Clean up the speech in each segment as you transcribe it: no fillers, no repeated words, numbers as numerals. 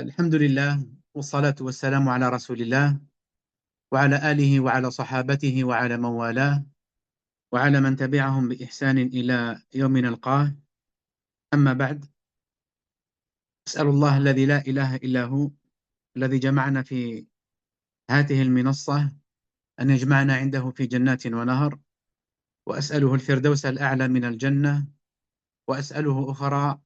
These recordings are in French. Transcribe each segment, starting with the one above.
الحمد لله والصلاة والسلام على رسول الله وعلى آله وعلى صحابته وعلى من والاه وعلى من تبعهم بإحسان إلى يوم نلقاه. أما بعد، أسأل الله الذي لا إله إلا هو الذي جمعنا في هذه المنصة أن يجمعنا عنده في جنات ونهر، وأسأله الفردوس الأعلى من الجنة، وأسأله أخرى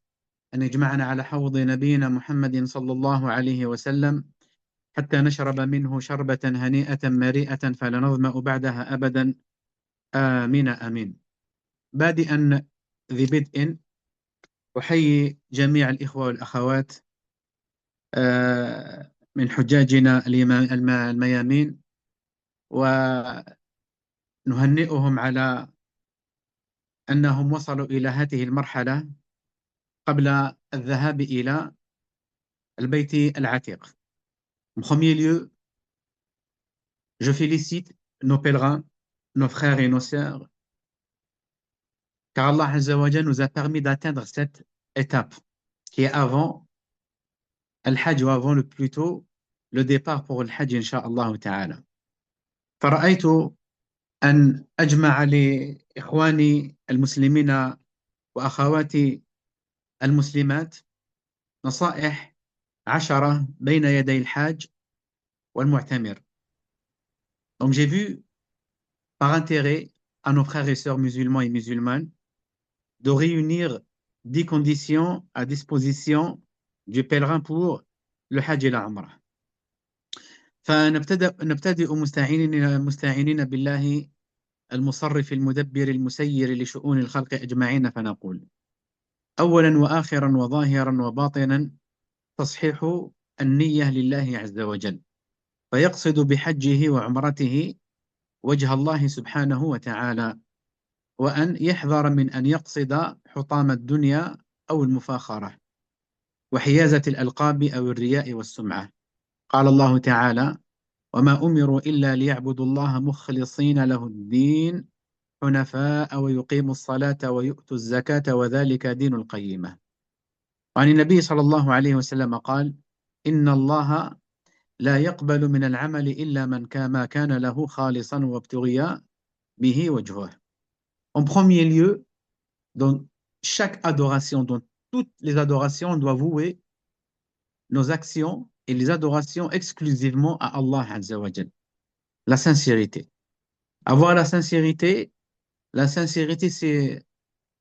أن يجمعنا على حوض نبينا محمد صلى الله عليه وسلم حتى نشرب منه شربة هنيئة مريئة فلا نظمأ بعدها أبدا. آمين آمين. بادئا ذي بدء أحيي جميع الإخوة والأخوات من حجاجنا الميامين، ونهنئهم على أنهم وصلوا إلى هذه المرحلة قبل الذهاب إلى البيت العتيق. En premier lieu, je félicite nos pèlerins, nos frères et nos sœurs, car Allah Azza wa Jalla nous a permis d'atteindre cette étape qui est avant الحج وavant le plutôt le départ pour الحج إن شاء الله تعالى. فرأيت أن أجمع لإخواني المسلمين وأخواتي المسلمات نصائح 10 بين يدي الحاج والمعتمر. Donc j'ai vu par intérêt à nos frères et sœurs musulmans et musulmanes de réunir 10 conditions à disposition du pèlerin pour le Hajj et la Umrah. فنبتدئ مستعينين بالله المصرف المدبر المسير لشؤون الخلق أجمعين، فنقول: أولا وآخرا وظاهرا وباطنا تصحيح النية لله عز وجل، فيقصد بحجه وعمرته وجه الله سبحانه وتعالى، وأن يحذر من أن يقصد حطام الدنيا أو المفاخرة وحيازة الألقاب أو الرياء والسمعة. قال الله تعالى: وما أمروا إلا ليعبدوا الله مخلصين له الدين حنفاء ويقيموا الصلاة ويؤتوا الزكاة وذلك دين القيمة. وعن النبي صلى الله عليه وسلم قال: إن الله لا يقبل من العمل إلا ما كان له خالصا وابتغي به وجهه. En premier lieu, dans chaque adoration, dans toutes les adorations, on doit vouer nos actions et les adorations exclusivement à Allah Azza wa Jal. La sincérité. Avoir la sincérité,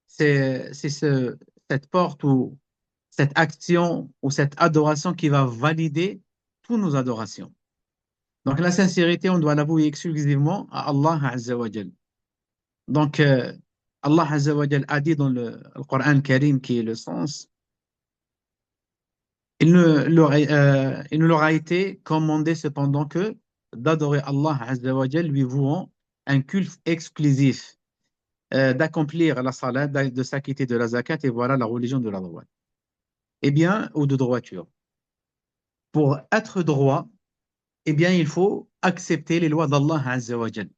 c'est cette porte ou cette action ou cette adoration qui va valider toutes nos adorations. Donc la sincérité, on doit l'avouer exclusivement à Allah Azza wa Jal. Donc Allah Azza wa Jal a dit dans le Coran Karim, qui est le sens, il ne leur a été commandé cependant que d'adorer Allah Azza wa Jal, lui vouant un culte exclusif, d'accomplir la salat, de s'acquitter de la zakat, et voilà la religion de la droite. Eh bien, ou de droiture. Pour être droit, eh bien, il faut accepter les lois d'Allah Azza wa Jal.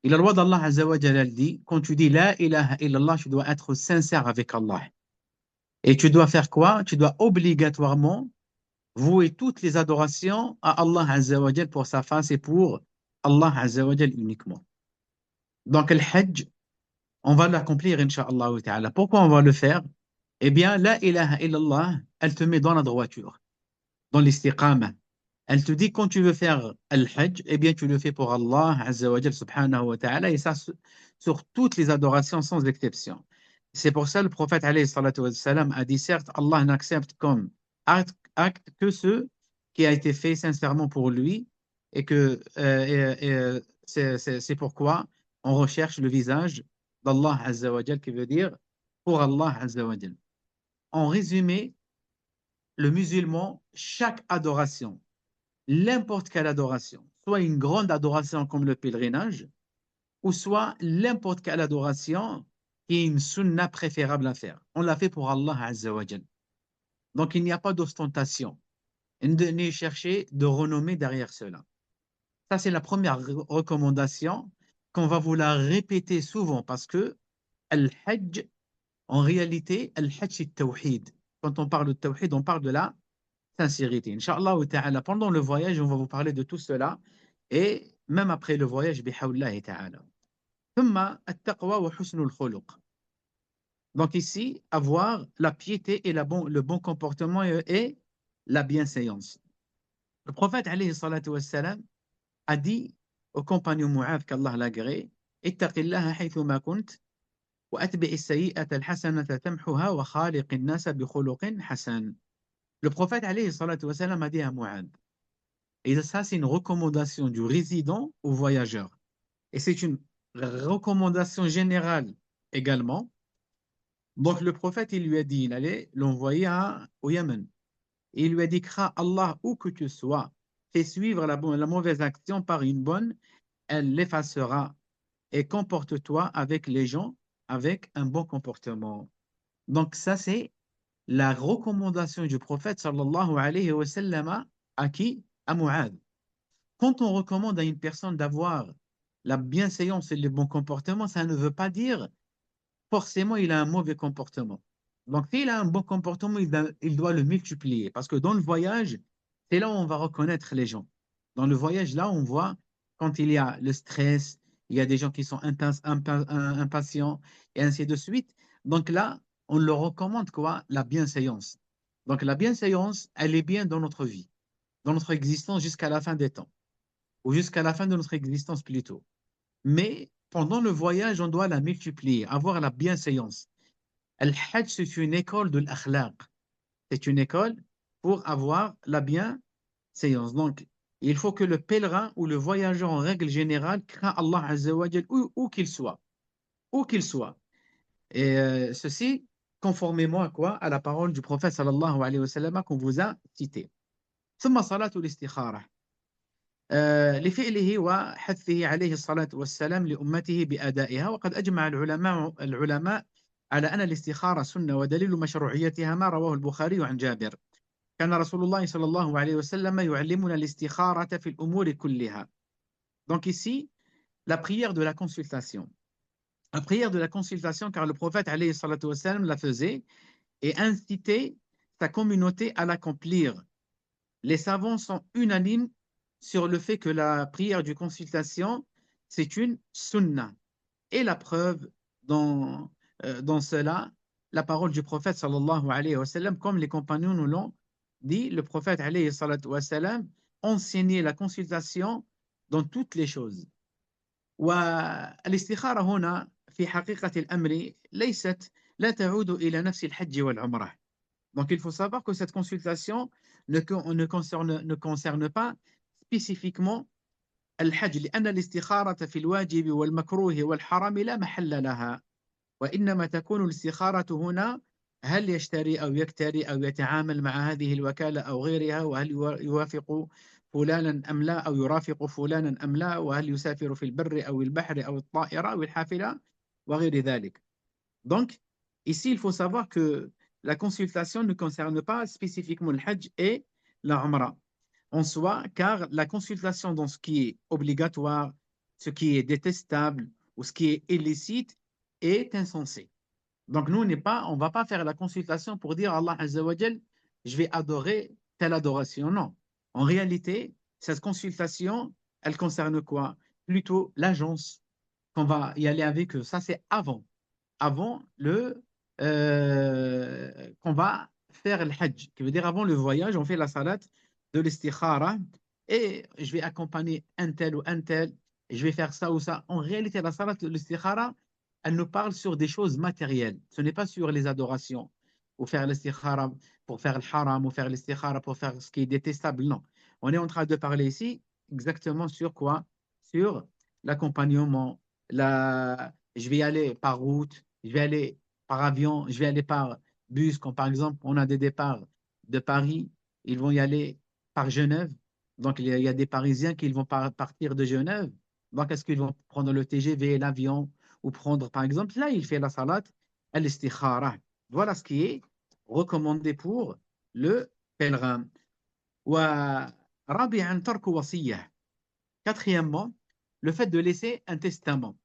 Et la loi d'Allah Azza wa Jal, elle dit, quand tu dis la ilaha illallah, tu dois être sincère avec Allah. Et tu dois faire quoi? Tu dois obligatoirement vouer toutes les adorations à Allah Azza wa Jal pour sa face et pour Allah Azza wa Jal uniquement. Donc, le Hajj, on va l'accomplir, Inch'Allah ta'ala. Pourquoi on va le faire? Eh bien, la ilaha illallah, elle te met dans la droiture, dans l'istiqama. Elle te dit, quand tu veux faire le Hajj, eh bien, tu le fais pour Allah Azza wa Jal subhanahu wa ta'ala, et ça sur toutes les adorations sans exception. C'est pour ça le prophète alayhi salatu wa salam a dit, certes, Allah n'accepte comme acte que ceux qui a été fait sincèrement pour lui, et que c'est pourquoi on recherche le visage d'Allah Azza wa Jal, qui veut dire pour Allah Azza wa Jal. En résumé, le musulman, chaque adoration, n'importe quelle adoration, soit une grande adoration comme le pèlerinage, ou soit n'importe quelle adoration qui est une sunna préférable à faire. On l'a fait pour Allah Azza wa Jal. Donc il n'y a pas d'ostentation, ni chercher de renommée derrière cela. Ça, c'est la première recommandation qu'on va vous la répéter souvent, parce que Al-Hajj, en réalité, Al-Hajj c'est Tawhid. Quand on parle de Tawhid, on parle de la sincérité. Inch'Allah ta'ala, pendant le voyage, on va vous parler de tout cela et même après le voyage, bihawlillahi ta'ala. ثم التقوى وحسن الخلق. Donc ici, avoir la piété et le bon comportement et la bienséance. Le prophète alayhi salatu wassalam a dit au compagnon Mu'adh qu'Allah l'agrée, اتق الله حيثما كنت وأتبع السيئة الحسنة تمحها وخالق الناس بخلق حسن. Le prophète alayhi salatu wassalam a dit à Mu'adh, et ça c'est une recommandation du résident au voyageur. Et c'est une recommandation générale également. Donc le prophète, il lui a dit, il allait l'envoyer au Yémen. Et il lui a dit, crains Allah où que tu sois, fais suivre la mauvaise action par une bonne, elle l'effacera. Et comporte-toi avec les gens avec un bon comportement. Donc ça, c'est la recommandation du prophète sallallahu alayhi wa sallam à qui? À Mu'adh. Quand on recommande à une personne d'avoir la bienséance et le bon comportement, ça ne veut pas dire forcément il a un mauvais comportement. Donc, s'il a un bon comportement, il doit le multiplier. Parce que dans le voyage, c'est là où on va reconnaître les gens. Dans le voyage, là, on voit quand il y a le stress, il y a des gens qui sont impatients, et ainsi de suite. Donc là, on leur recommande quoi? La bienséance. Donc, la bienséance, elle est bien dans notre vie, dans notre existence jusqu'à la fin des temps, ou jusqu'à la fin de notre existence plutôt. Mais pendant le voyage, on doit la multiplier, avoir la bienséance. Al-Hajj, c'est une école de l'akhlaq. C'est une école pour avoir la bienséance. Donc, il faut que le pèlerin ou le voyageur en règle générale craint Allah Azza wa Jal où qu'il soit. Où qu'il soit. Et ceci, conformément à quoi? À la parole du prophète sallallahu alayhi wa sallam qu'on vous a cité. ثم صلاة الاستخارة لفعله وحثه عليه الصلاة والسلام لأمته بأدائها وقد أجمع العلماء على أن الاستخارة سنة ودليل مشروعيتها ما رواه البخاري عن جابر كان رسول الله صلى الله عليه وسلم يعلمنا الاستخارة في الأمور كلها. Donc ici, la prière de la consultation. La prière de la consultation, car le prophète alayhi salatu wassalam la faisait et incitait sa communauté à l'accomplir. Les savants sont unanimes sur le fait que la prière de consultation, c'est une sunna. Et la preuve dans cela, la parole du prophète sallallahu alayhi wa sallam, comme les compagnons nous l'ont dit, le prophète alayhi salatu wa sallam enseignait la consultation dans toutes les choses. والاستخارة هنا في حقيقة الأمر ليست لا تعود إلى نفس الحج والعمرة. Donc il faut savoir que cette consultation ne concerne pas spécifiquement الحج لأن الاستخارة في الواجب والمكروه والحرام لا محل لها وإنما تكون الاستخارة هنا هل يشتري أو يكتري أو يتعامل مع هذه الوكالة أو غيرها وهل يوافق فلانا أم لا أو يرافق فلانا أم لا وهل يسافر في البر أو البحر أو الطائرة أو الحافلة وغير ذلك. Donc ici il faut savoir que la consultation ne concerne pas spécifiquement le Hajj et la Umrah en soi, car la consultation dans ce qui est obligatoire, ce qui est détestable ou ce qui est illicite est insensé. Donc nous, on ne va pas faire la consultation pour dire Allah Azza wa Jal, je vais adorer telle adoration. Non. En réalité, cette consultation, elle concerne quoi? Plutôt l'agence qu'on va y aller avec eux. Ça, c'est avant qu'on va faire le Hajj, qui veut dire avant le voyage, on fait la salat de l'istikhara et je vais accompagner un tel ou un tel, et je vais faire ça ou ça. En réalité, la salat de l'istikhara, elle nous parle sur des choses matérielles. Ce n'est pas sur les adorations, ou faire l'istikhara pour faire le haram, ou faire l'istikhara pour faire ce qui est détestable. Non. On est en train de parler ici exactement sur quoi? Sur l'accompagnement, je vais y aller par route, je vais aller par avion, je vais aller par bus, comme par exemple, on a des départs de Paris, ils vont y aller par Genève. Donc, il y a des Parisiens qui vont partir de Genève. Donc, est-ce qu'ils vont prendre le TGV, l'avion, ou prendre, par exemple, là, il fait la salat, al-istikhara. Voilà ce qui est recommandé pour le pèlerin. ورابعا ترك وصية. Quatrièmement, le fait de laisser un testament.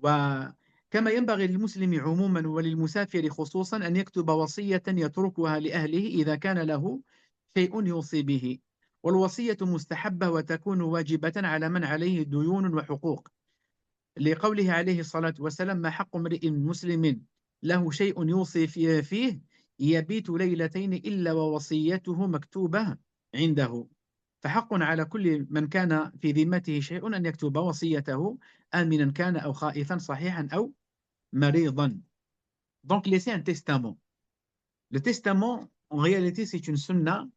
وكما ينبغي للمسلم عموما وللمسافر خصوصا أن يكتب وصية يتركها لأهله إذا كان له شيء يوصي به، والوصية مستحبة وتكون واجبة على من عليه ديون وحقوق، لقوله عليه الصلاة والسلام: ما حق امرئ مسلم له شيء يوصي فيه يبيت ليلتين إلا ووصيته مكتوبة عنده. فحق على كل من كان في ذمته شيء أن يكتب وصيته، آمنا كان أو خائفا، صحيحا أو مريضا. Donc laisser un testament. Le testament, en réalité, c'est une sunna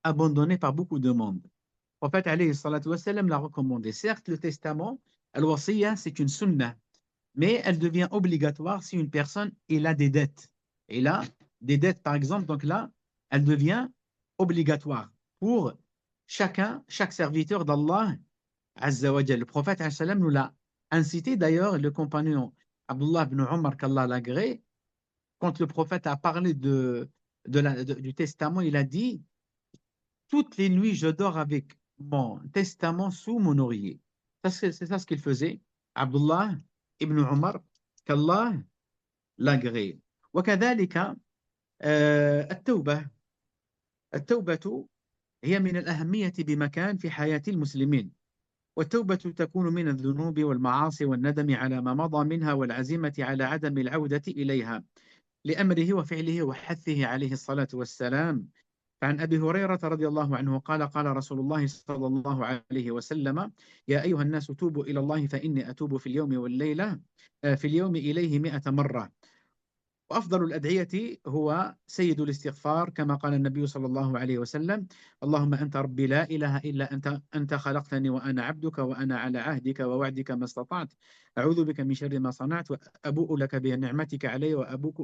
abandonnée par beaucoup de monde. Le prophète alayhi salatu wassalam l'a recommandé. Certes, le testament, al-wasiyya, c'est une sunna, mais elle devient obligatoire si une personne il a des dettes. Et là, des dettes, par exemple, donc là, elle devient obligatoire pour chacun, chaque serviteur d'Allah Azza wa Jal. Le prophète alayhi salam nous l'a incité. D'ailleurs, le compagnon Abdullah ibn Umar, qu'Allah l'agrée, quand le prophète a parlé du testament, il a dit: toutes les nuits, je dors avec mon testament sous mon oreiller. C'est ça ce qu'il faisait, Abdullah ibn Umar, qu'Allah l'agrée. وكذلك التوبة. التوبة هي من الأهمية بمكان في حياة المسلمين، والتوبة تكون من الذنوب والمعاصي والندم على ما مضى منها والعزيمة على عدم العودة إليها، لأمره وفعله وحثه عليه الصلاة والسلام. فعن أبي هريرة رضي الله عنه قال: قال رسول الله صلى الله عليه وسلم: يا أيها الناس توبوا إلى الله فإني أتوب في اليوم والليلة في اليوم إليه 100 مرة. وأفضل الأدعية هو سيد الاستغفار، كما قال النبي صلى الله عليه وسلم: اللهم أنت ربي لا إله إلا أنت خلقتني وأنا عبدك وأنا على عهدك ووعدك ما استطعت، أعوذ بك من شر ما صنعت، وأبوء لك بنعمتك علي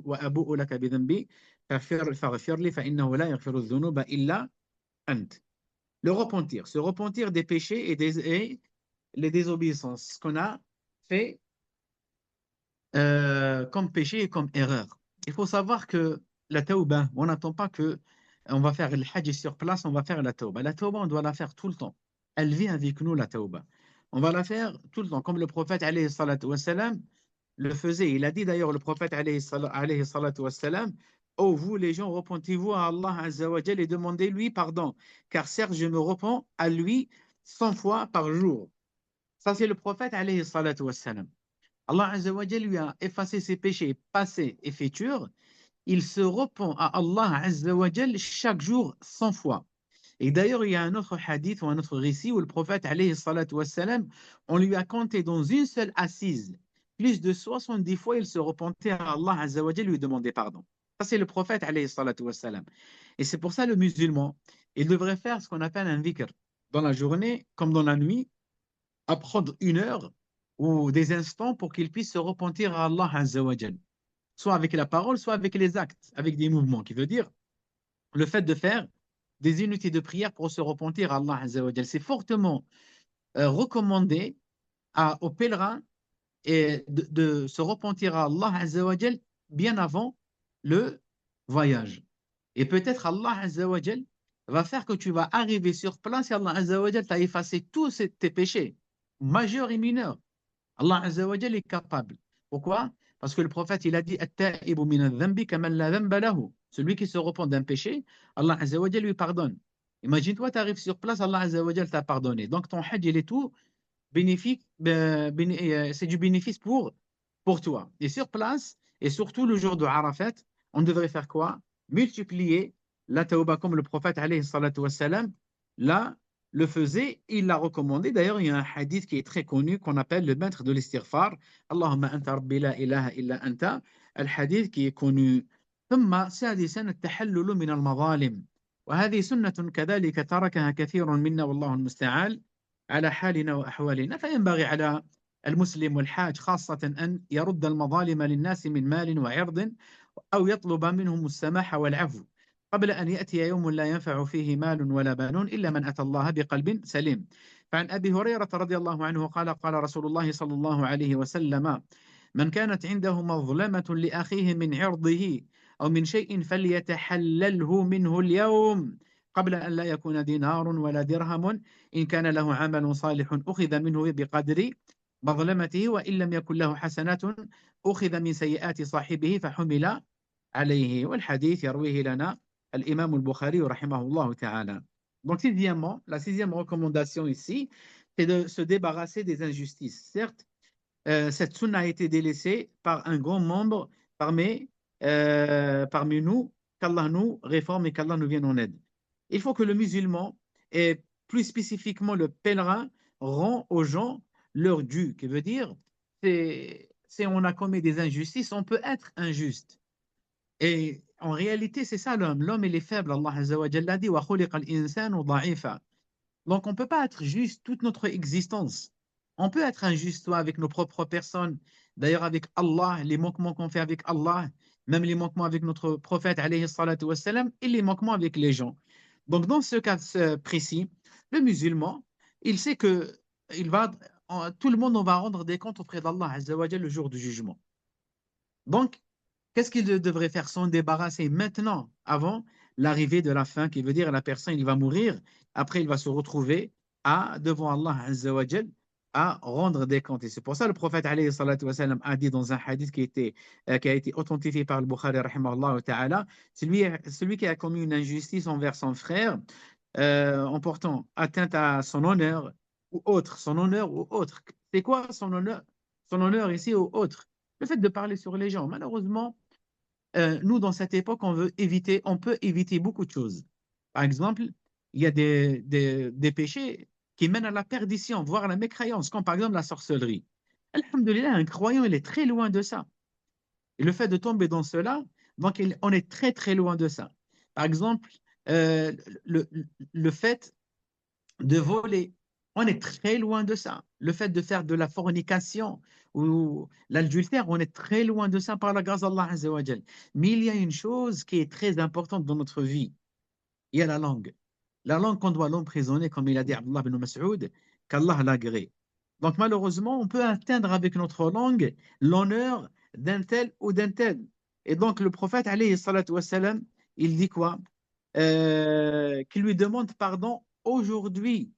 وأبوء لك بذنبي فاغفر لي فإنه لا يغفر الذنوب إلا أنت. Le repentir, se repentir des péchés et les désobéissances, ce qu'on a fait comme péché et comme erreur. Il faut savoir que la tauba, on n'attend pas que on va faire le hajj sur place, on va faire la tauba. La tauba, on doit la faire tout le temps. Elle vit avec nous, la tauba. On va la faire tout le temps, comme le prophète alayhi salatu wassalam le faisait. Il a dit d'ailleurs, le prophète alayhi salatu wassalam: oh vous les gens, repentez-vous à Allah Azza wa Jal et demandez-lui pardon, car certes je me repens à lui 100 fois par jour. Ça c'est le prophète alayhi salatu wassalam. Allah Azza wa Jal lui a effacé ses péchés passés et futurs. Il se repent à Allah Azza wa Jal chaque jour 100 fois. Et d'ailleurs, il y a un autre hadith ou un autre récit où le prophète, alayhi salatu wassalam, on lui a compté dans une seule assise, plus de 70 fois, il se repentait à Allah Azza wa Jal, lui demandait pardon. Ça, c'est le prophète, alayhi salatu wassalam. Et c'est pour ça le musulman, il devrait faire ce qu'on appelle un dhikr. Dans la journée, comme dans la nuit, à prendre une heure ou des instants pour qu'il puisse se repentir à Allah Azza wa Jal. Soit avec la parole, soit avec les actes, avec des mouvements, qui veut dire le fait de faire des unités de prière pour se repentir à Allah Azza wa Jal. C'est fortement recommandé aux pèlerins de se repentir à Allah Azza wa Jal bien avant le voyage. Et peut-être Allah Azza wa Jal va faire que tu vas arriver sur place et Allah Azza wa Jal t'a effacé tous tes péchés, majeurs et mineurs. Allah Azza wa Jal est capable. Pourquoi? Parce que le prophète, il a dit: At-ta'ibu min adh-dhanbi kaman la dhanba lahu. Celui qui se repent d'un péché, Allah Azza wa Jal lui pardonne. Imagine-toi, tu arrives sur place, Allah Azza wa Jal t'a pardonné. Donc ton hajj, il est tout bénéfique, c'est du bénéfice pour toi. Et sur place, et surtout le jour de Arafat, on devrait faire quoi? Multiplier la tauba comme le prophète alayhi salatu wassalam là le faisait, il l'a recommandé. D'ailleurs, il y a un hadith qui est très connu qu'on appelle le maître de l'istighfar. Allahumma anta rabbi la ilaha illa anta. Le hadith qui est connu. ثم سادسا التحلل من المظالم، وهذه سنة كذلك تركها كثير منا والله المستعان على حالنا وأحوالنا. فينبغي على المسلم والحاج خاصة أن يرد المظالم للناس من مال وعرض، أو يطلب منهم السماح والعفو قبل أن يأتي يوم لا ينفع فيه مال ولا بنون إلا من أتى الله بقلب سليم. فعن أبي هريرة رضي الله عنه قال: قال رسول الله صلى الله عليه وسلم: من كانت عنده مظلمة لأخيه من عرضه أو من شيء فليتحلله منه اليوم قبل أن لا يكون دينار ولا درهم، إن كان له عمل صالح أخذ منه بقدر مظلمته، وإن لم يكن له حسنات أخذ من سيئات صاحبه فحمل عليه. والحديث يرويه لنا l'imam al-Bukhari, rahimahullah ta'ala. Donc, sixièmement, la sixième recommandation ici, c'est de se débarrasser des injustices. Certes, cette sunna a été délaissée par un grand nombre parmi nous, qu'Allah nous réforme et qu'Allah nous vienne en aide. Il faut que le musulman, et plus spécifiquement le pèlerin, rend aux gens leur dû, qui veut dire, c'est on a commis des injustices, on peut être injuste. Et en réalité, c'est ça l'homme. L'homme, il est faible. Allah Azza wa Jalla dit, wa khuliqa al-insanu da'ifa. Donc, on ne peut pas être juste toute notre existence. On peut être injuste, soit avec nos propres personnes, d'ailleurs avec Allah, les manquements qu'on fait avec Allah, même les manquements avec notre prophète, alayhi salatu wassalam, et les manquements avec les gens. Donc, dans ce cas précis, le musulman, il sait que tout le monde, on va rendre des comptes auprès d'Allah Azza wa Jalla le jour du jugement. Donc, qu'est-ce qu'il devrait faire? S'en débarrasser maintenant, avant l'arrivée de la fin, qui veut dire la personne, il va mourir, après il va se retrouver devant Allah Azza wa Jal, à rendre des comptes. Et c'est pour ça que le prophète alayhi salatu wa sallam, a dit dans un hadith qui a été authentifié par le Bukhari rahimahullah ta'ala, celui qui a commis une injustice envers son frère, en portant atteinte à son honneur ou autre, son honneur ou autre. C'est quoi son honneur? Son honneur ici ou autre? Le fait de parler sur les gens. Malheureusement, nous, dans cette époque, on peut éviter beaucoup de choses. Par exemple, il y a des péchés qui mènent à la perdition, voire à la mécréance, comme par exemple la sorcellerie. Alhamdulillah, un croyant, il est très loin de ça. Et le fait de tomber dans cela, donc on est très très loin de ça. Par exemple, euh, le, le fait de voler. On est très loin de ça. Le fait de faire de la fornication ou l'adultère, on est très loin de ça par la grâce d'Allah Azza wa Jal. Mais il y a une chose qui est très importante dans notre vie. Il y a la langue. La langue qu'on doit l'emprisonner, comme il a dit Abdullah bin Mas'ud, qu'Allah l'agrée. Donc malheureusement, on peut atteindre avec notre langue l'honneur d'un tel ou d'un tel. Et donc le prophète, alayhi salatu wassalam, il dit quoi? Qu'il lui demande pardon aujourd'hui,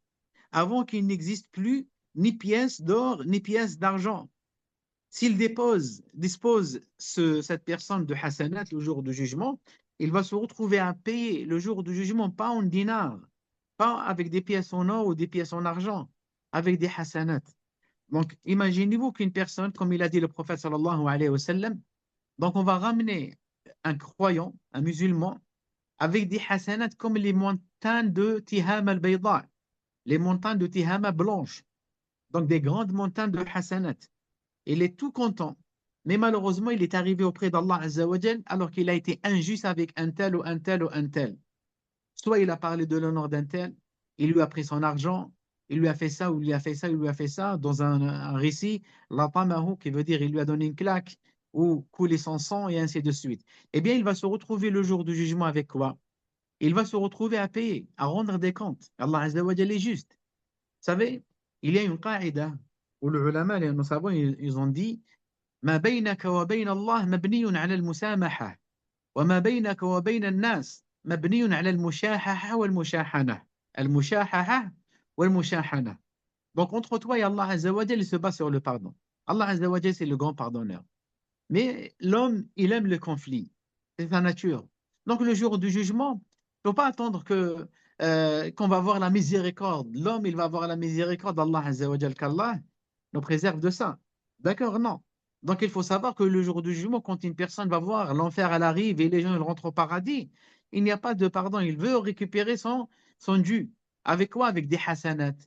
avant qu'il n'existe plus ni pièce d'or, ni pièce d'argent. S'il dispose cette personne de hasanat le jour du jugement, il va se retrouver à payer le jour du jugement, pas en dinars, pas avec des pièces en or ou des pièces en argent, avec des hasanat. Donc, imaginez-vous qu'une personne, comme il a dit le prophète sallallahu alayhi wa sallam, donc on va ramener un croyant, un musulman, avec des hasanat comme les montagnes de Tihama al-Bayda, les montagnes de Tihama blanches, donc des grandes montagnes de hasanat. Il est tout content. Mais malheureusement, il est arrivé auprès d'Allah Azza wa Jal alors qu'il a été injuste avec un tel ou un tel ou un tel. Soit il a parlé de l'honneur d'un tel, il lui a pris son argent, il lui a fait ça, ou il lui a fait ça, il lui a fait ça, dans un récit, latamahu, qui veut dire il lui a donné une claque, ou coulé son sang, et ainsi de suite. Eh bien, il va se retrouver le jour du jugement avec quoi? Il va se retrouver à payer, à rendre des comptes. Allah Azza wa Jal est juste. Vous savez, il y a une qaïda où les ulama, nos savants, ils ont dit ما بينك وبين الله مبني على المسامحة وما بينك وبين الناس مبني على المشاححة والمشاحنة المشاححة والمشاحنة. Donc entre toi et Allah Azza wa Jal, il se base sur le pardon. Allah Azza wa Jal, c'est le grand pardonneur. Mais l'homme, il aime le conflit. C'est sa nature. Donc le jour du jugement, il ne faut pas attendre qu'on va voir la miséricorde. L'homme, il va voir la miséricorde d'Allah Azza wa Jal, qu'Allah nous préserve de ça. D'accord? Non. Donc il faut savoir que le jour du jugement, quand une personne va voir l'enfer, elle arrive et les gens ils rentrent au paradis, il n'y a pas de pardon. Il veut récupérer son dû. Avec quoi? Avec des hasanats.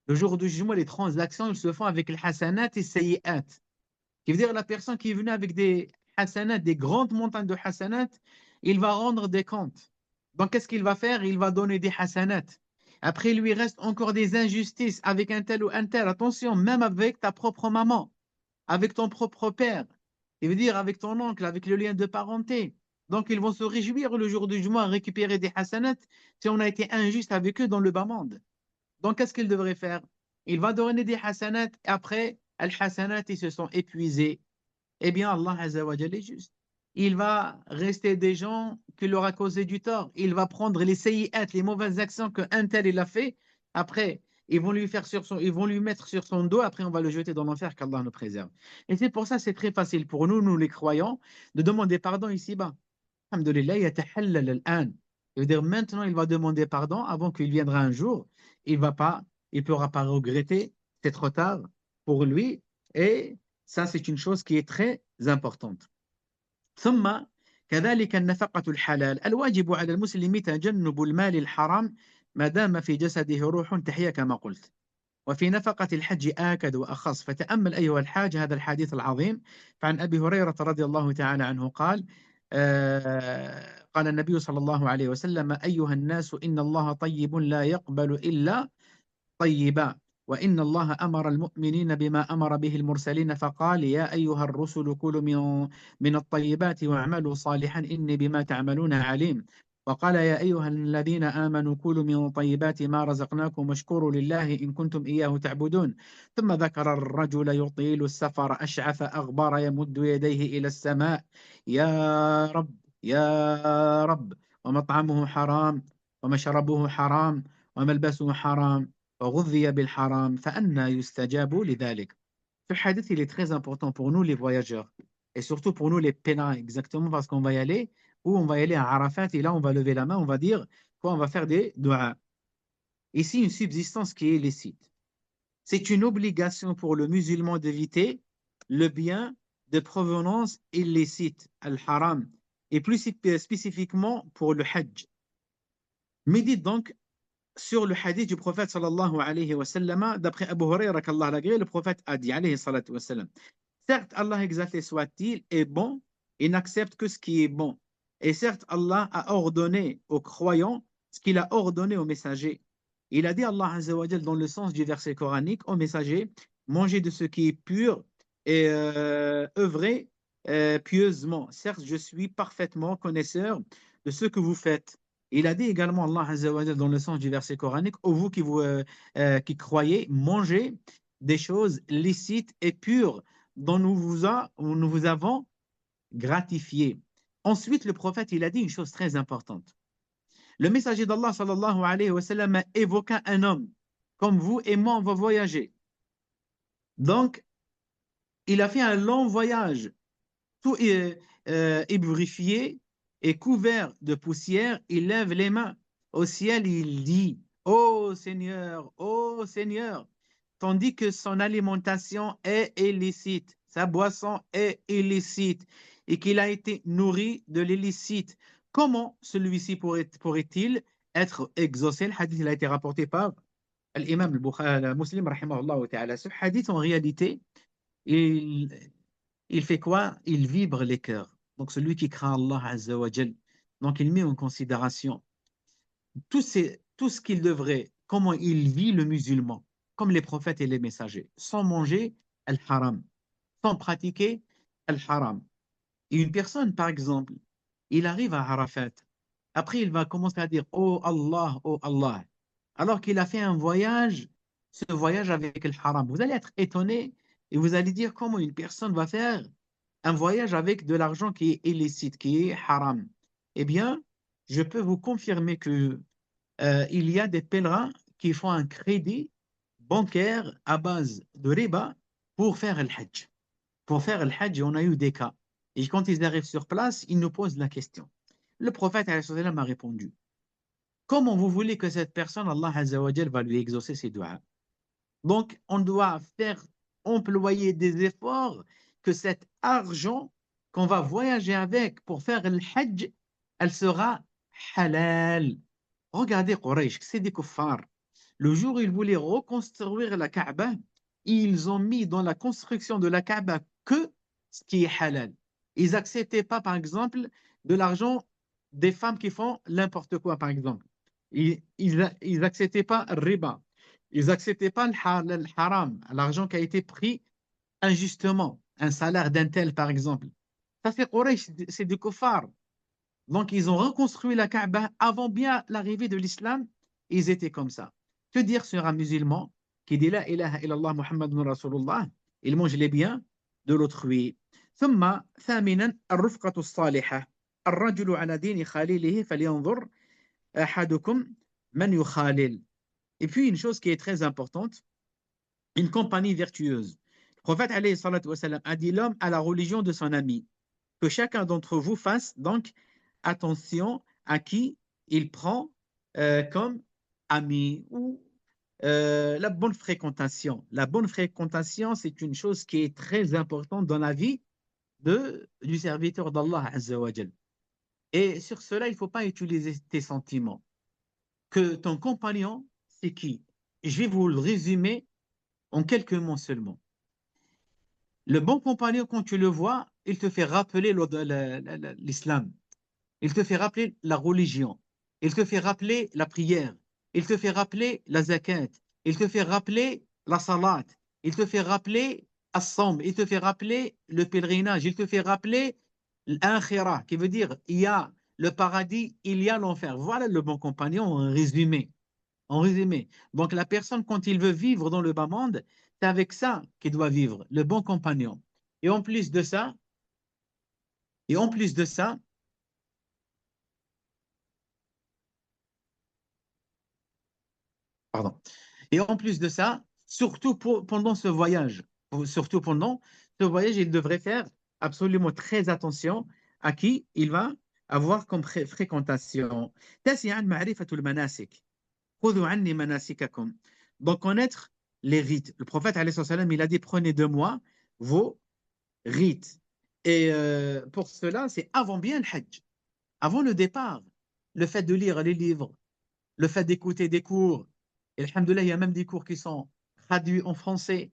Le jour du jugement, les transactions, ils se font avec les hasanat et sayyi'at. Qui veut dire la personne qui est venue avec des hasanat, des grandes montagnes de hasanat, il va rendre des comptes. Donc, qu'est-ce qu'il va faire? Il va donner des hasanat. Après, il lui reste encore des injustices avec un tel ou un tel. Attention, même avec ta propre maman, avec ton propre père, il veut dire avec ton oncle, avec le lien de parenté. Donc, ils vont se réjouir le jour du jugement à récupérer des hasanat si on a été injuste avec eux dans le bas monde. Donc, qu'est-ce qu'il devrait faire? Il va donner des hasanat et après, les hasanat, ils se sont épuisés. Eh bien, Allah Azza wa Jalla est juste. Il va rester des gens qui leur a causé du tort. Il va prendre les sayyi'at, les mauvaises actions qu'un tel il a fait. Après, ils vont lui mettre sur son dos. Après, on va le jeter dans l'enfer, qu'Allah nous préserve. Et c'est pour ça, c'est très facile pour nous, nous les croyants, de demander pardon ici-bas. Alhamdulillah, yatahallal al-an. Ça veut dire maintenant, il va demander pardon avant qu'il viendra un jour. Il va pas, il pourra pas regretter. C'est trop tard pour lui. Et ça, c'est une chose qui est très importante. ثم كذلك النفقة الحلال الواجب على المسلم تجنب المال الحرام ما دام في جسده روح تحيا كما قلت وفي نفقة الحج آكد وأخص فتأمل أيها الحاج هذا الحديث العظيم فعن أبي هريرة رضي الله تعالى عنه قال قال النبي صلى الله عليه وسلم أيها الناس إن الله طيب لا يقبل إلا طيبا وإن الله أمر المؤمنين بما أمر به المرسلين فقال يا أيها الرسل كلوا من الطيبات واعملوا صالحا إني بما تعملون عليم وقال يا أيها الذين آمنوا كلوا من طيبات ما رزقناكم واشكروا لله إن كنتم إياه تعبدون ثم ذكر الرجل يطيل السفر أشعث أغبر يمد يديه إلى السماء يا رب يا رب ومطعمه حرام ومشربه حرام وملبسه حرام وغذي بالحرام فأنى يستجاب لذلك. Ce hadith, il est très important pour nous, les voyageurs, et surtout pour nous, les pèlerins, exactement parce qu'on va y aller, ou on va y aller à Arafat, et là, on va lever la main, on va dire quoi, on va faire des doigts. Ici, une subsistance qui est licite. C'est une obligation pour le musulman d'éviter le bien de provenance illicite, al-haram, et plus spécifiquement pour le hajj. Médite donc sur le hadith du prophète sallallahu alayhi wa sallam, d'après Abu Huraira qu'Allah l'a gré, le prophète a dit alayhi salatu wa sallam, certes Allah exalté soit-il est bon et n'accepte que ce qui est bon. Et certes Allah a ordonné aux croyants ce qu'il a ordonné aux messagers. Il a dit Allah Azza wa Jal dans le sens du verset coranique aux messagers, mangez de ce qui est pur et œuvrez pieusement. Certes je suis parfaitement connaisseur de ce que vous faites. Il a dit également, Allah Azza wa Jal, dans le sens du verset coranique, ô vous qui croyez, mangez des choses licites et pures dont nous vous avons gratifié. Ensuite, le prophète, il a dit une chose très importante. Le messager d'Allah, sallallahu alayhi wa sallam, a évoqué un homme, comme vous et moi, on va voyager. Donc, il a fait un long voyage, tout ébrifié et couvert de poussière, il lève les mains au ciel, il dit, ô Seigneur, tandis que son alimentation est illicite, sa boisson est illicite et qu'il a été nourri de l'illicite. Comment celui-ci pourrait-il être exaucé? Le hadith il a été rapporté par l'imam Muslim, rahimahullah ta'ala. Ce hadith, en réalité, il, il fait quoi? Il vibre les cœurs. Donc, celui qui craint Allah Azza wa Jal. Donc, il met en considération tout ce qu'il devrait, comment il vit le musulman, comme les prophètes et les messagers, sans manger al-haram, sans pratiquer al-haram. Et une personne, par exemple, il arrive à Arafat. Après, il va commencer à dire oh Allah, alors qu'il a fait un voyage, ce voyage avec le haram. Vous allez être étonné et vous allez dire comment une personne va faire un voyage avec de l'argent qui est illicite, qui est haram. Eh bien, je peux vous confirmer que il y a des pèlerins qui font un crédit bancaire à base de riba pour faire le hajj. Pour faire le hajj, on a eu des cas. Et quand ils arrivent sur place, ils nous posent la question. Le prophète alayhi salam a répondu, comment vous voulez que cette personne, Allah Azza wa Jal, va lui exaucer ses doigts? Donc, on doit faire employer des efforts que cet argent qu'on va voyager avec pour faire le hajj, elle sera halal. Regardez Quraysh, c'est des kuffars. Le jour où ils voulaient reconstruire la Kaaba, ils ont mis dans la construction de la Kaaba que ce qui est halal. Ils n'acceptaient pas, par exemple, de l'argent des femmes qui font n'importe quoi, par exemple. Ils n'acceptaient pas le riba. Ils n'acceptaient pas le haram, l'argent qui a été pris injustement, un salaire d'un tel, par exemple. Ça, c'est Quraysh, c'est des kuffars. Donc, ils ont reconstruit la Kaaba avant bien l'arrivée de l'islam. Ils étaient comme ça. Que dire sur un musulman qui dit la ilaha illallah Muhammadun Rasulullah, il mange les biens de l'autrui. ثم ثامنا الرفقة الصالحة الرجل على دين خليله فلينظر أحدكم من يخالل. Et puis une chose qui est très importante, une compagnie vertueuse. Le prophète alayhi salatu wa sallam, a dit l'homme à la religion de son ami. Que chacun d'entre vous fasse donc attention à qui il prend comme ami ou la bonne fréquentation. La bonne fréquentation, c'est une chose qui est très importante dans la vie du serviteur d'Allah Azza wa Jal. Et sur cela, il ne faut pas utiliser tes sentiments. Que ton compagnon, c'est qui? Je vais vous le résumer en quelques mots seulement. Le bon compagnon, quand tu le vois, il te fait rappeler l'islam. Il te fait rappeler la religion. Il te fait rappeler la prière. Il te fait rappeler la zakat. Il te fait rappeler la salat. Il te fait rappeler as-sam. Il te fait rappeler le pèlerinage. Il te fait rappeler l'akhira, qui veut dire il y a le paradis, il y a l'enfer. Voilà le bon compagnon en résumé. En résumé. Donc la personne, quand il veut vivre dans le bas monde, c'est avec ça qu'il doit vivre, le bon compagnon. Et en plus de ça, et en plus de ça, pardon. Et en plus de ça, surtout pendant ce voyage, surtout pendant ce voyage, il devrait faire absolument très attention à qui il va avoir comme fréquentation. تاسعاً معرفة المناسك. خذوا عني مناسككم. Donc connaître les rites. Le prophète alayhi salam, il a dit prenez de moi vos rites. Et pour cela, c'est avant bien le hajj, avant le départ, le fait de lire les livres, le fait d'écouter des cours. Et alhamdoulilah, il y a même des cours qui sont traduits en français,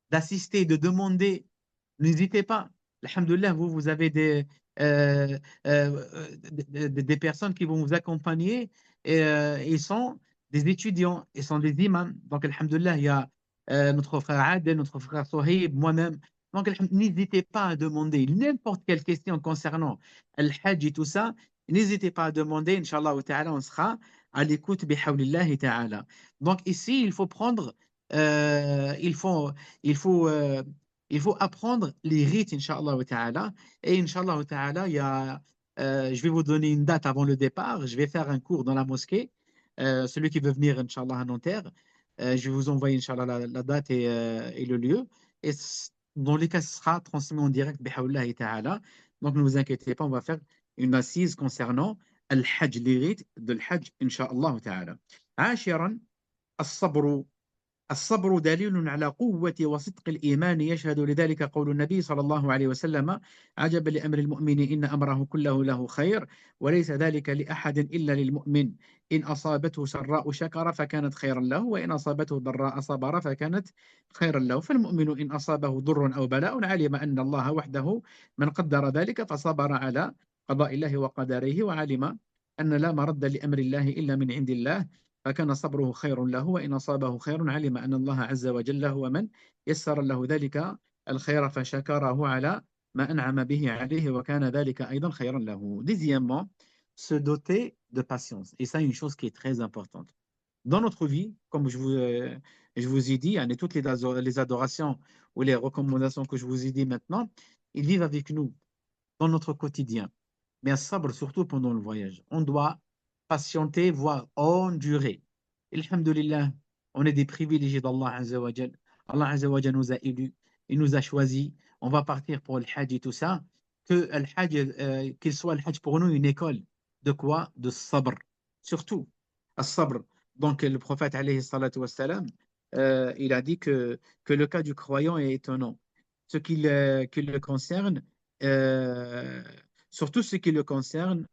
d'assister, de demander. N'hésitez pas. Alhamdoulilah, vous avez des personnes qui vont vous accompagner et ils sont des étudiants, ils sont des imams. Donc, alhamdoulilah, il y a notre frère Adel, notre frère Sohib, moi-même. Donc, n'hésitez pas à demander n'importe quelle question concernant le hajj et tout ça. N'hésitez pas à demander, Inch'Allah, on sera à l'écoute bihawlillahi ta'ala. Donc ici, il faut prendre, il faut, il faut, il faut apprendre les rites, Inch'Allah ta'ala. Et Inch'Allah ta'ala, je vais vous donner une date avant le départ. Je vais faire un cours dans la mosquée. Celui qui veut venir, Inch'Allah, à Nanterre, je vais vous envoyer, Inch'Allah, la date et le lieu. Et dans les cas, ce sera transmis en direct, bihawlillahi ta'ala. Donc ne vous inquiétez pas, on va faire une assise concernant الحج لغيت ذو الحج إن شاء الله تعالى. عاشرا الصبر. الصبر دليل على قوة وصدق الإيمان يشهد لذلك قول النبي صلى الله عليه وسلم عجبا لأمر المؤمن إن أمره كله له خير وليس ذلك لأحد إلا للمؤمن إن أصابته سراء شكر فكانت خيرا له وإن أصابته ضراء صبر فكانت خيرا له فالمؤمن إن أصابه ضر أو بلاء علم أن الله وحده من قدر ذلك فصبر على قضاء الله وقدره وعلم أن لا مرد لأمر الله إلا من عند الله فكان صبره خير له وإن أصابه خير علم أن الله عز وجل هو من يسر له ذلك الخير فشكره على ما أنعم به عليه وكان ذلك أيضا خيرا له. Deuxièmement, se doter de patience. Et ça, une chose qui est très importante. Dans notre vie, comme je vous ai dit, hein, et toutes les adorations ou les recommandations que je vous ai dit maintenant, ils vivent avec nous dans notre quotidien. Mais à sabre, surtout pendant le voyage. On doit patienter, voire endurer. Alhamdulillah, on est des privilégiés d'Allah Azza wa Jal. Allah Azza wa Jal nous a élus, il nous a choisis. On va partir pour le Hajj et tout ça. Que le Hajj, qu'il soit le Hajj pour nous une école. De quoi? De sabr. Surtout, à sabr. Donc, le prophète, alayhi salatu wassalam, il a dit que le cas du croyant est étonnant. Ce qui le concerne, euh, surtout ce qui le concerne,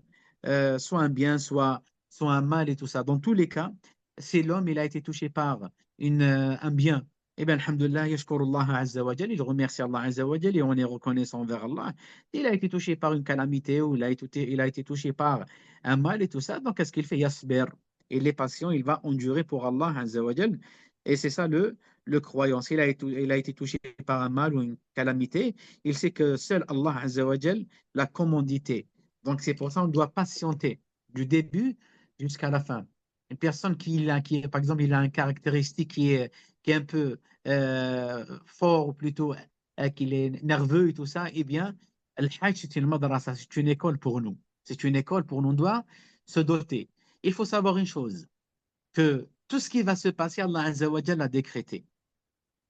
soit un bien, soit un mal et tout ça. Dans tous les cas, si l'homme il a été touché par un bien, eh bien, alhamdulillah, yashkurullah azza wa jal, il remercie Allah azza wa jal et on est reconnaissant envers Allah. Il a été touché par une calamité ou il a été touché par un mal et tout ça. Donc, qu'est-ce qu'il fait? Yasber. Il est patient, il va endurer pour Allah azza wa jal. Et c'est ça le croyant. S'il il a été touché par un mal ou une calamité, il sait que seul Allah azza wa jal l'a commandité. Donc, c'est pour ça qu'on doit patienter du début jusqu'à la fin. Une personne par exemple, il a une caractéristique qui est un peu fort, ou plutôt qu'il est nerveux et tout ça, eh bien, le Hajj, c'est une madrasa, c'est une école pour nous. C'est une école pour nous, on doit se doter. Il faut savoir une chose, que tout ce qui va se passer, Allah Azza wa Jalla l'a décrété.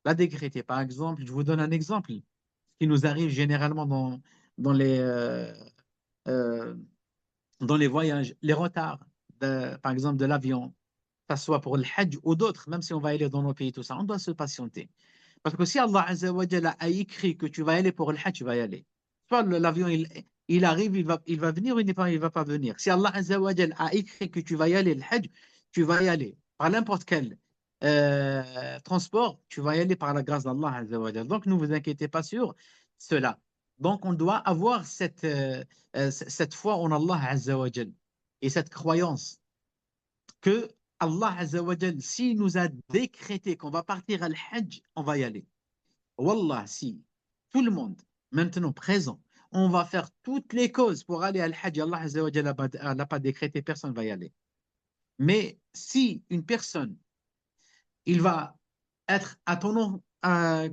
L'a décrété. Par exemple, je vous donne un exemple, ce qui nous arrive généralement dans les, euh, dans les voyages, les retards. par exemple, de l'avion, que ce soit pour le Hajj ou d'autres, même si on va aller dans nos pays, tout ça, on doit se patienter. Parce que si Allah Azza wa Jalla a écrit que tu vas aller pour le Hajj, tu vas y aller. Soit l'avion, il arrive, il va venir ou il va pas venir. Si Allah Azza wa Jalla a écrit que tu vas y aller, le Hajj, tu vas y aller. Par n'importe quel transport, tu vas y aller par la grâce d'Allah Azza wa Jalla. Donc, ne vous inquiétez pas sur cela. Donc, on doit avoir cette foi en Allah Azza wa Jalla et cette croyance que Allah Azza wa Jal, s'il nous a décrété qu'on va partir à l'Hajj, on va y aller. Wallah, si tout le monde, maintenant présent, on va faire toutes les causes pour aller à l'Hajj, Allah Azza wa Jal n'a pas décrété, personne ne va y aller. Mais si une personne il va être à ton nom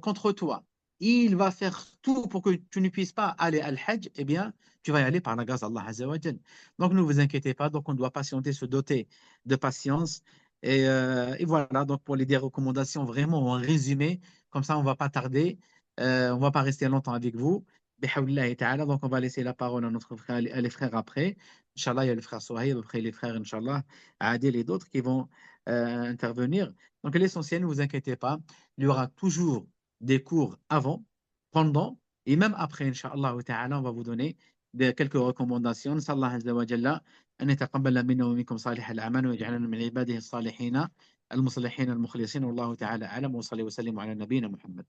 contre toi. Il va faire tout pour que tu ne puisses pas aller à l'Hajj, eh bien, tu vas y aller par la grâce d'Allah Azza wa Jal. Donc, ne vous inquiétez pas. Donc, on doit patienter, se doter de patience. Et voilà, donc pour les 10 recommandations, vraiment en résumé, comme ça, on ne va pas tarder. On ne va pas rester longtemps avec vous. Bihawlillahi ta'ala. Donc, on va laisser la parole à notre frère, à les frères après. Inch'Allah, il y a le frère Souhaïb, après les frères, Inch'Allah, Adil et d'autres qui vont intervenir. Donc, l'essentiel, ne vous inquiétez pas, il y aura toujours des cours avant, pendant et même après, Inch'Allah ta'ala, on va vous donner quelques recommandations. نسأل الله عز وجل أن يتقبل منا ومنكم صالح الأعمال ويجعلنا من عباده الصالحين المصلحين المخلصين والله تعالى أعلم وصلي وسلم على نبينا محمد